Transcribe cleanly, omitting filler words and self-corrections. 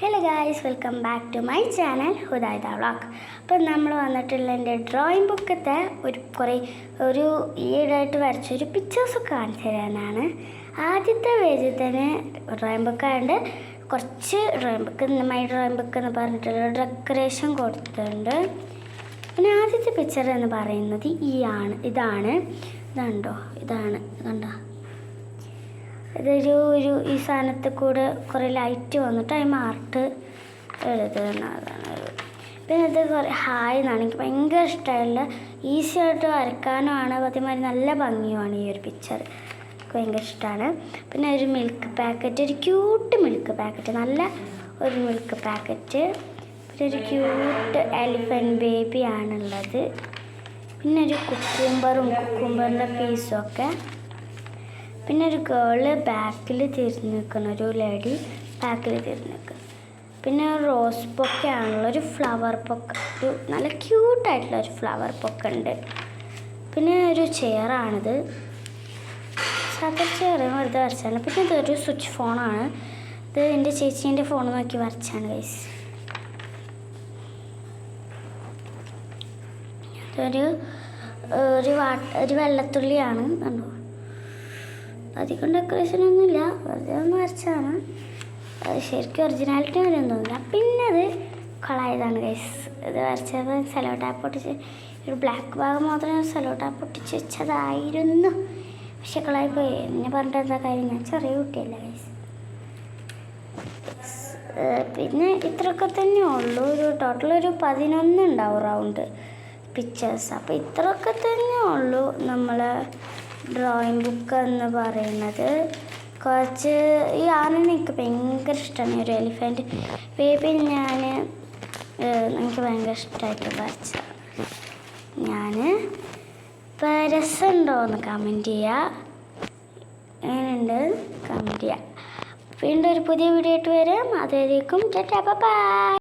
Hello guys, welcome back to my channel ഹുദായിദ vlog. അപ്പോൾ നമ്മൾ വന്നിട്ടുള്ള എൻ്റെ ഡ്രോയിങ് ബുക്കത്തെ ഒരു ഈയിടെയായിട്ട് വരച്ചൊരു പിക്ചേഴ്സൊക്കെ കാണിച്ചു തരാനാണ്. ആദ്യത്തെ പേജിൽ തന്നെ ഡ്രോയിങ് ബുക്കായതുകൊണ്ട് കുറച്ച് drawing book my drawing book എന്ന് പറഞ്ഞിട്ടുള്ള ഡെക്കറേഷൻ കൊടുത്തിട്ടുണ്ട്. പിന്നെ ആദ്യത്തെ പിക്ചർ എന്ന് പറയുന്നത് ഇതാണ് കണ്ടോ. ഇതൊരു ഈ സാധനത്തിൽ കൂടെ കുറേ ലൈറ്റ് വന്നിട്ട് അതിന് ആർട്ട് എഴുതുന്നതാണ്. പിന്നെ ഇത് കുറേ ഹായ് എന്നാണ്. എനിക്ക് ഭയങ്കര ഇഷ്ടമായുള്ള ഈസി ആയിട്ട് വരയ്ക്കാനുമാണ്, അതേമാതിരി നല്ല ഭംഗിയുമാണ് ഈ ഒരു പിക്ചർ. എനിക്ക് ഭയങ്കര ഇഷ്ടമാണ്. പിന്നെ ഒരു മിൽക്ക് പാക്കറ്റ്, ഒരു ക്യൂട്ട് മിൽക്ക് പാക്കറ്റ്, നല്ല ഒരു മിൽക്ക് പാക്കറ്റ്. പിന്നെ ഒരു ക്യൂട്ട് എലിഫൻറ്റ് ബേബിയാണുള്ളത്. പിന്നെ ഒരു കുക്കുംബറിൻ്റെ പീസും ഒക്കെ. പിന്നെ ഒരു ഗേള് ബാക്കിൽ തിരിഞ്ഞ് നിൽക്കുന്ന ഒരു ലേഡി ബാക്കിൽ തിരിഞ്ഞ് നിൽക്കുന്നു. പിന്നെ ഒരു റോസ് പൊക്കയാണുള്ള ഒരു ഫ്ലവർ പൊക്ക, ഒരു നല്ല ക്യൂട്ടായിട്ടുള്ള ഒരു ഫ്ലവർ പൊക്ക ഉണ്ട്. പിന്നെ ഒരു ചെയറാണിത്, സാധാരണ ചെയർ വെറുതെ വരച്ചാണ്. പിന്നെ ഇതൊരു സ്വിച്ച് ഫോണാണ്. ഇത് എൻ്റെ ചേച്ചീൻ്റെ ഫോൺ നോക്കി വരച്ചാണ് ഗൈസ്. ഒരു വെള്ളത്തുള്ളിയാണ് കണ്ടോ. അധികം ഡെക്കറേഷനൊന്നുമില്ല, വെറുതെ ഒന്ന് വരച്ചാണ്. ശരിക്കും ഒറിജിനാലിറ്റി വരെയൊന്നും തോന്നില്ല. പിന്നെ അത് കളായതാണ് ഗൈസ്. ഇത് വരച്ചപ്പോൾ സെലോ ടാപ്പ് പൊട്ടിച്ച്, ഒരു ബ്ലാക്ക് ഭാഗം മാത്രമേ സെലോ ടാപ്പ് പൊട്ടിച്ച് വെച്ചതായിരുന്നു. പക്ഷെ കളായിപ്പോയി. എന്നെ പറഞ്ഞിട്ട് എന്താ കാര്യം, ഞാൻ ചെറിയ കുട്ടിയല്ല ഗൈസ്. പിന്നെ ഇത്രയൊക്കെ തന്നെ ഉള്ളൂ. ടോട്ടൽ ഒരു 11 ഉണ്ടാവും റൗണ്ട് പിക്ചേഴ്സ്. അപ്പോൾ ഇത്രയൊക്കെ തന്നെ ഉള്ളൂ നമ്മളെ ഡ്രോയിങ് ബുക്ക് എന്ന് പറയുന്നത്. കുറച്ച് ഈ ആനനെ എനിക്ക് ഭയങ്കര ഇഷ്ടമാണ്. ഒരു എലിഫൻറ്റ് ബേബി എനിക്ക് ഭയങ്കര ഇഷ്ടമായിട്ട് വരച്ചതാണ്. രസമുണ്ടോ എന്ന് കമൻറ്റ് ചെയ്യുക. എങ്ങനെയുണ്ട് കമൻറ്റ് ചെയ്യുക. വീണ്ടും ഒരു പുതിയ വീഡിയോ ആയിട്ട് വരാം. അതുവരേക്കും ടാറ്റാ ബൈ.